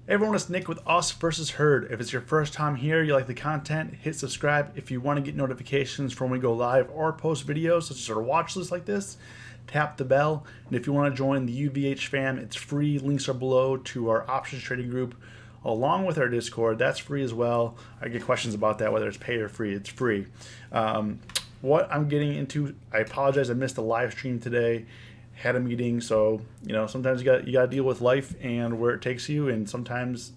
Hey everyone, it's Nick with Us versus Herd. If it's your first time here, you like the content, hit subscribe. If you want to get notifications from when we go live or post videos, such as our watch list like this, tap the bell. And if you want to join the UvH fam, it's free. Links are below to our options trading group, along with our Discord. That's free as well. I get questions about that, whether it's paid or free. It's free. What I'm getting into, I apologize, I missed the live stream today. Had a meeting, so sometimes you got to deal with life and where it takes you, and sometimes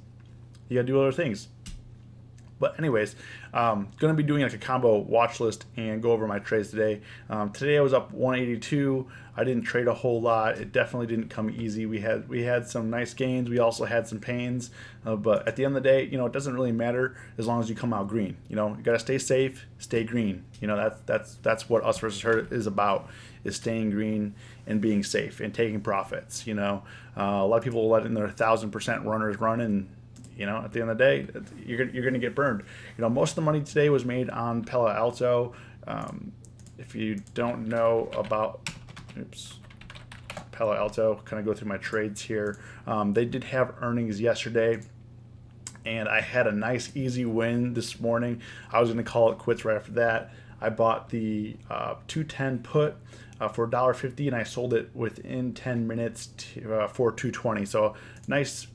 you got to do other things. But anyways, going to be doing like a combo watch list and go over my trades today. Today I was up 182. I didn't trade a whole lot. It definitely didn't come easy. We had some nice gains. We also had some pains. But at the end of the day, it doesn't really matter as long as you come out green. You got to stay safe, stay green. That's what Us versus Herd is about, is staying green and being safe and taking profits. A lot of people let in their 1,000% runners run, and at the end of the day, you're going to get burned. Most of the money today was made on Palo Alto. If you don't know about, Palo Alto, kind of go through my trades here. They did have earnings yesterday, and I had a nice easy win this morning. I was going to call it quits right after that. I bought the 210 put for $1.50, and I sold it within 10 minutes for $2.20. So nice,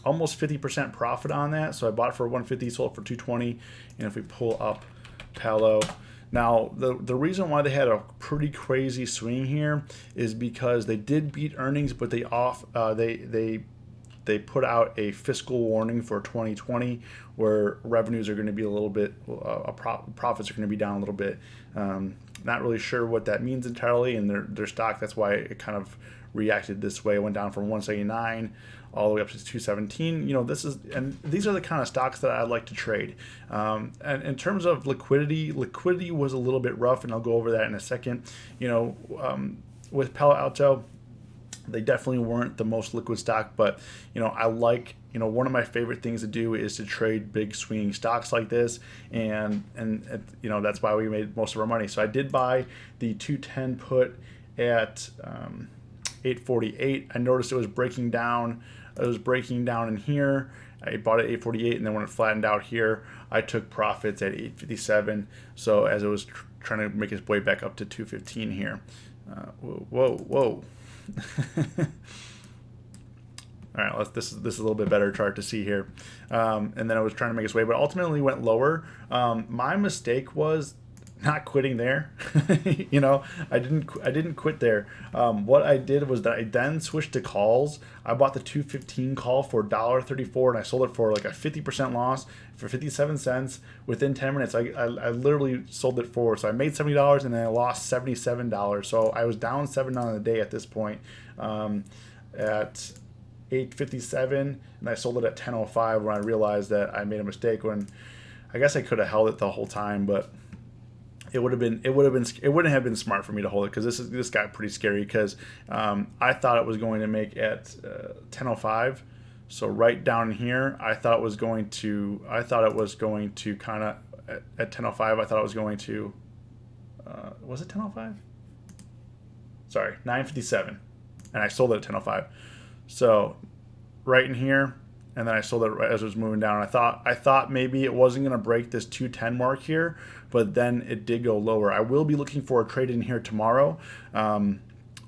almost 50% profit on that. So I bought it for $1.50, sold it for $2.20. And if we pull up Palo, now the reason why they had a pretty crazy swing here is because they did beat earnings, but they put out a fiscal warning for 2020 where revenues are going to be a little bit, profits are going to be down a little bit. Not really sure what that means entirely, and their stock, that's why it kind of reacted this way. It went down from 179 all the way up to 217. These are the kind of stocks that I like to trade. And in terms of liquidity was a little bit rough, and I'll go over that in a second. With Palo Alto, they definitely weren't the most liquid stock, but I like, one of my favorite things to do is to trade big swinging stocks like this, and that's why we made most of our money. So I did buy the 210 put at 848. I noticed it was breaking down. It was breaking down in here. I bought it at 848, and then when it flattened out here, I took profits at 857. So as it was trying to make its way back up to 215 here. Whoa. All right, this is a little bit better chart to see here. And then I was trying to make its way, but ultimately went lower. My mistake was not quitting there. I didn't quit there. What I did was that I then switched to calls. I bought the 215 call for $1.34, and I sold it for like a 50% loss for 57 cents within 10 minutes. I literally sold it for, so I made $70 and then I lost $77. So I was down $7 on the day at this point, at 8:57, and I sold it at 10:05 when I realized that I made a mistake. When I guess I could have held it the whole time, but it wouldn't have been smart for me to hold it, because this got pretty scary, because I thought it was going to make at 10:05. So right down here, I thought it was going to kind of at 10:05. I thought it was going to was it 10:05? Sorry, 9:57, and I sold it at 10:05. So right in here, and then I sold it right as it was moving down. I thought maybe it wasn't going to break this 210 mark here, but then it did go lower. I will be looking for a trade in here tomorrow,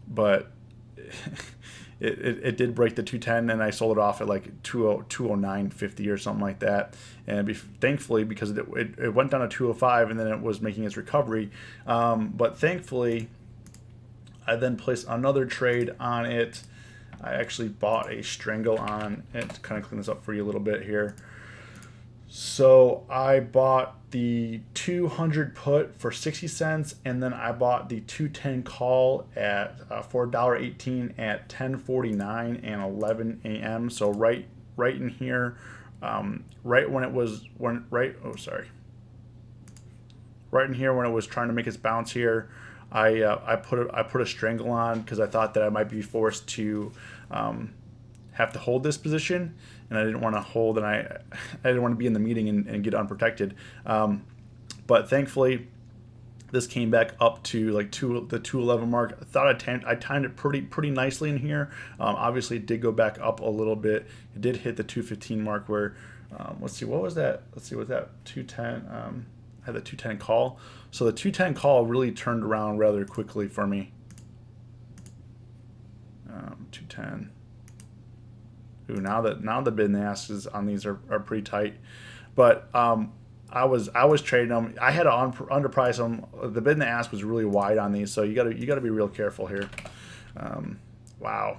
but it did break the 210, and I sold it off at like 209.50 or something like that. And thankfully, because it went down to 205, and then it was making its recovery. But thankfully, I then placed another trade on it. I actually bought a strangle on it to kind of clean this up for you a little bit here. So I bought the 200 put for 60 cents, and then I bought the 210 call at for $1.18 at 10:49 and 11 a.m. So right in here, right in here when it was trying to make its bounce here, I put a strangle on, because I thought that I might be forced to have to hold this position, and I didn't want to hold, and I didn't want to be in the meeting and get unprotected. But thankfully, This came back up to like the 211 mark. I thought I timed it pretty nicely in here. Obviously, it did go back up a little bit. It did hit the 215 mark where, let's see, what was that? Let's see, was that 210? I had the 210 call. So the 210 call really turned around rather quickly for me. 210. Ooh, now the bid and the asks on these are pretty tight, but I was trading them. I had to underprice them. The bid and the ask was really wide on these, so you got to be real careful here. Wow.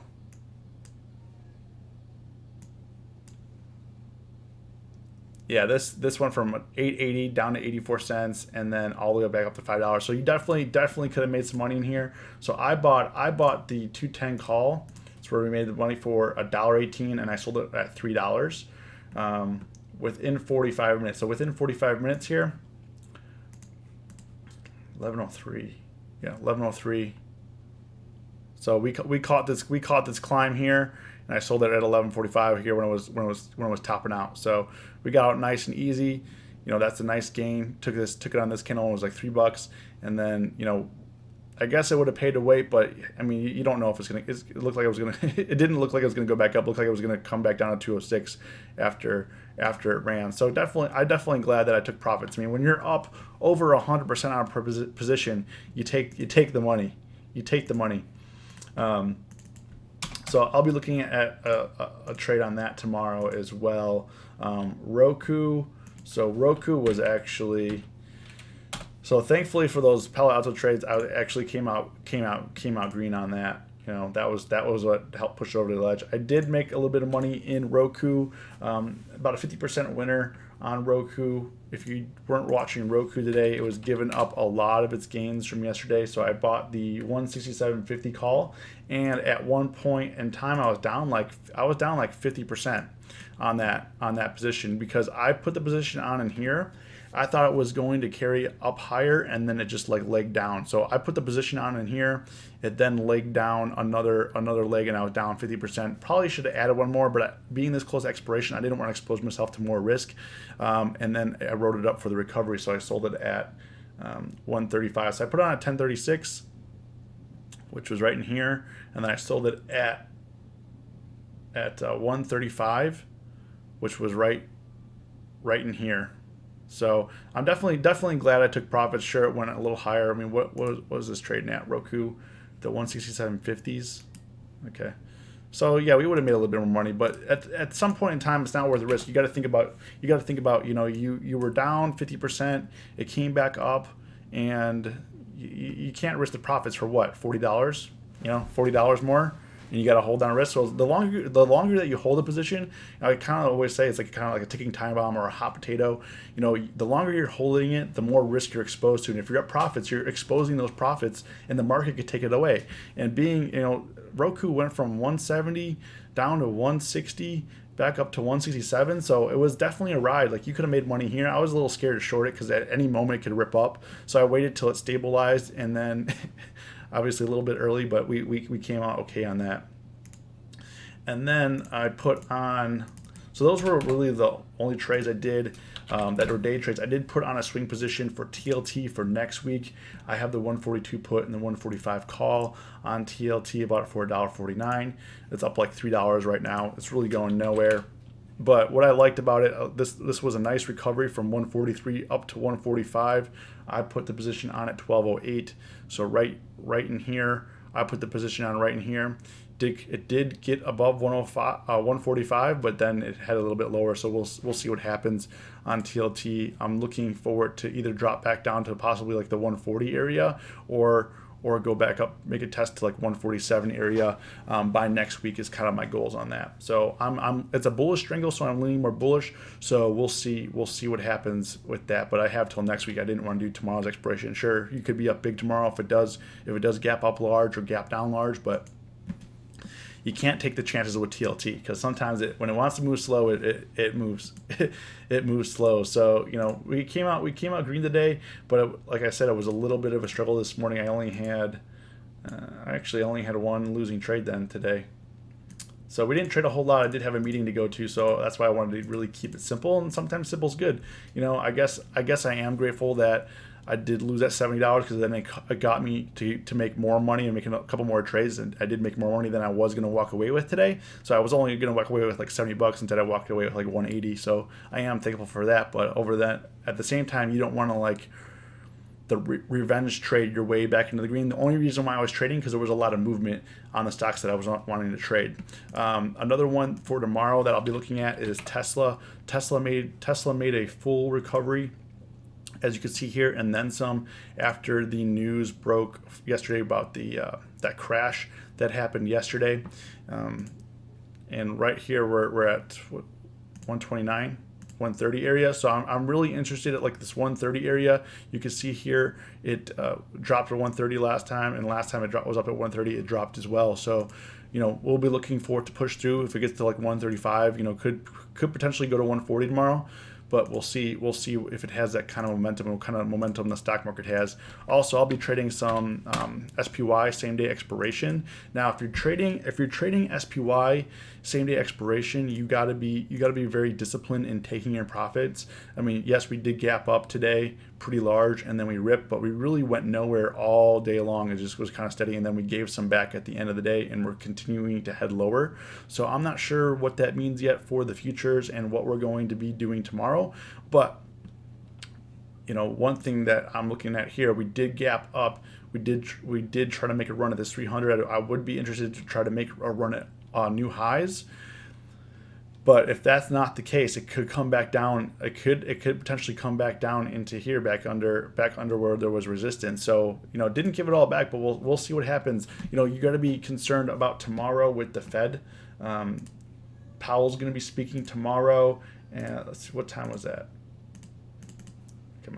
Yeah, this went from 8.80 down to 84 cents, and then all the way back up to $5. So you definitely could have made some money in here. So I bought the 210 call. That's where we made the money for $1.18, and I sold it at $3. Within 45 minutes. So within 45 minutes here, 11:03. Yeah, 11:03. So we caught this climb here, and I sold it at 11:45 here when it was topping out. So we got out nice and easy. You know, that's a nice gain. Took it on this candle. It was like $3, and then, you know, I guess it would have paid to wait, but I mean, you don't know if it looked like it was gonna. It didn't look like it was gonna go back up. It looked like it was gonna come back down to 206 after it ran. So I'm definitely glad that I took profits. I mean, when you're up over 100% on a position, you take the money. You take the money. So I'll be looking at a trade on that tomorrow as well. Roku. So Roku was actually. So thankfully for those Palo Alto trades, I actually came out green on that. You know, that was what helped push it over to the ledge. I did make a little bit of money in Roku, about a 50% winner on Roku. If you weren't watching Roku today, it was giving up a lot of its gains from yesterday. So I bought the 167.50 call, and at one point in time, I was down like 50% on that position, because I put the position on in here. I thought it was going to carry up higher, and then it just like legged down. So I put the position on in here. It then legged down another leg, and I was down 50%. Probably should have added one more, but being this close to expiration, I didn't want to expose myself to more risk. And then I wrote it up for the recovery, so I sold it at 135. So I put it on at 1036, which was right in here, and then I sold it at 135, which was right in here. So I'm definitely glad I took profits. Sure, it went a little higher. I mean, what was this trading at? Roku, the 167.50s. Okay, so yeah, we would have made a little bit more money, but at some point in time, it's not worth the risk. You got to think about you know, you were down 50%. It came back up, and you can't risk the profits for what, $40? You know, $40 more. And you got to hold down risk. So the longer that you hold a position, I kind of always say it's like kind of like a ticking time bomb or a hot potato. You know, the longer you're holding it, the more risk you're exposed to. And if you're at profits, you're exposing those profits, and the market could take it away. And you know, Roku went from 170 down to 160, back up to 167. So it was definitely a ride. Like, you could have made money here. I was a little scared to short it because at any moment it could rip up. So I waited till it stabilized, and then obviously a little bit early, but we came out okay on that. And then I put on, so those were really the only trades I did that were day trades. I did put on a swing position for TLT for next week. I have the 142 put and the 145 call on TLT, about for $1.49. It's up like $3 right now. It's really going nowhere. But what I liked about it, this was a nice recovery from 143 up to 145. I put the position on at 1208. So right in here, I put the position on right in here. It did get above 145, but then it had a little bit lower. So we'll see what happens on TLT. I'm looking forward to either drop back down to possibly like the 140 area, or go back up, make a test to like 147 area by next week is kind of my goals on that. So it's a bullish strangle, so I'm leaning more bullish. So we'll see what happens with that. But I have till next week. I didn't want to do tomorrow's expiration. Sure, you could be up big tomorrow if it does gap up large or gap down large, but you can't take the chances with TLT, because sometimes when it wants to move slow, it moves it moves slow. So, you know, we came out green today, but like I said, it was a little bit of a struggle this morning. I actually only had one losing trade then today. So we didn't trade a whole lot. I did have a meeting to go to, so that's why I wanted to really keep it simple. And sometimes simple's good. You know, I guess I am grateful that I did lose that $70 because then it got me to make more money and making a couple more trades, and I did make more money than I was going to walk away with today. So I was only going to walk away with like $70. Instead, I walked away with like 180. So I am thankful for that. But over that, at the same time, you don't want to like the revenge trade your way back into the green. The only reason why I was trading because there was a lot of movement on the stocks that I was wanting to trade. Another one for tomorrow that I'll be looking at is Tesla. Tesla made a full recovery, as you can see here, and then some after the news broke yesterday about the that crash that happened yesterday. And right here we're at 129. 130 area. So I'm really interested at like this 130 area. You can see here it dropped to 130 last time, and last time it was up at 130, it dropped as well. So we'll be looking for it to push through. If it gets to like 135, could potentially go to 140 tomorrow. But we'll see if it has that kind of momentum, what kind of momentum the stock market has. Also, I'll be trading some SPY, same day expiration. Now, if you're trading SPY same day expiration, you gotta be very disciplined in taking your profits. I mean, yes, we did gap up today, pretty large, and then we ripped, but we really went nowhere all day long. It just was kind of steady, and then we gave some back at the end of the day, and we're continuing to head lower. So I'm not sure what that means yet for the futures and what we're going to be doing tomorrow. But one thing that I'm looking at here, we did gap up. We did try to make a run at this 300. I would be interested to try to make a run at new highs. But if that's not the case, it could come back down. It could potentially come back down into here, back under where there was resistance. So didn't give it all back, but we'll see what happens. You got to be concerned about tomorrow with the Fed. Powell's going to be speaking tomorrow, and let's see, what time was that? Okay,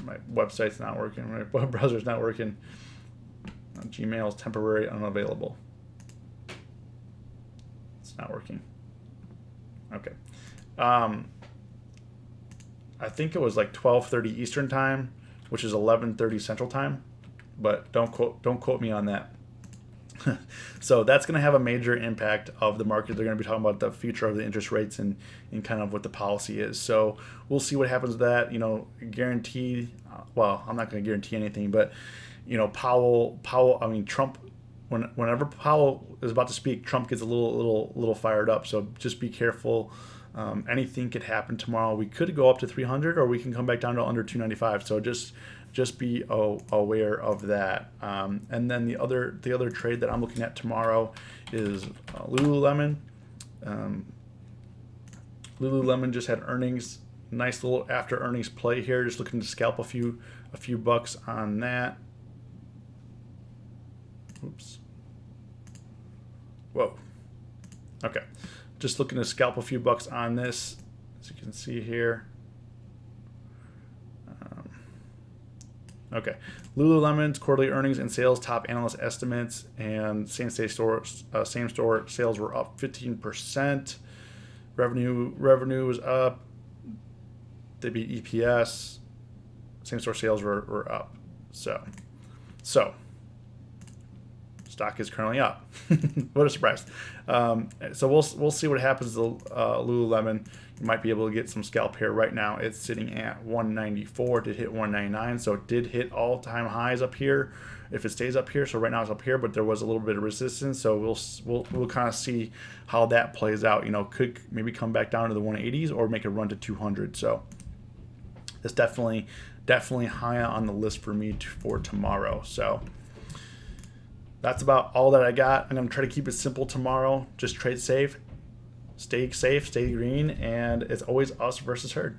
my website's not working. My web browser's not working. Gmail's temporary unavailable. Not working. Okay. I think it was like 12:30 Eastern time, which is 11:30 Central time, but don't quote me on that. So that's going to have a major impact of the market. They're going to be talking about the future of the interest rates and kind of what the policy is. So we'll see what happens with that. Guaranteed. Well, I'm not going to guarantee anything, but Powell. I mean, Trump. Whenever Powell is about to speak, Trump gets a little fired up. So just be careful. Anything could happen tomorrow. We could go up to 300, or we can come back down to under 295. So just be aware of that. And then the other trade that I'm looking at tomorrow is Lululemon. Lululemon just had earnings. Nice little after earnings play here. Just looking to scalp a few bucks on that. Oops. Whoa. Okay. Just looking to scalp a few bucks on this, as you can see here. Okay. Lululemon's quarterly earnings and sales top analyst estimates, and same store sales were up 15%. Revenue was up. They beat EPS. Same store sales were up. So. Stock is currently up. What a surprise. So we'll see what happens to Lululemon. You might be able to get some scalp here. Right now it's sitting at 194. It did hit 199, so it did hit all-time highs up here if it stays up here. So right now it's up here, but there was a little bit of resistance, so we'll kind of see how that plays out. Could maybe come back down to the 180s or make a run to 200. So it's definitely high on the list for me for tomorrow. So that's about all that I got. I'm going to try to keep it simple tomorrow. Just trade safe, stay green, and it's always us versus herd.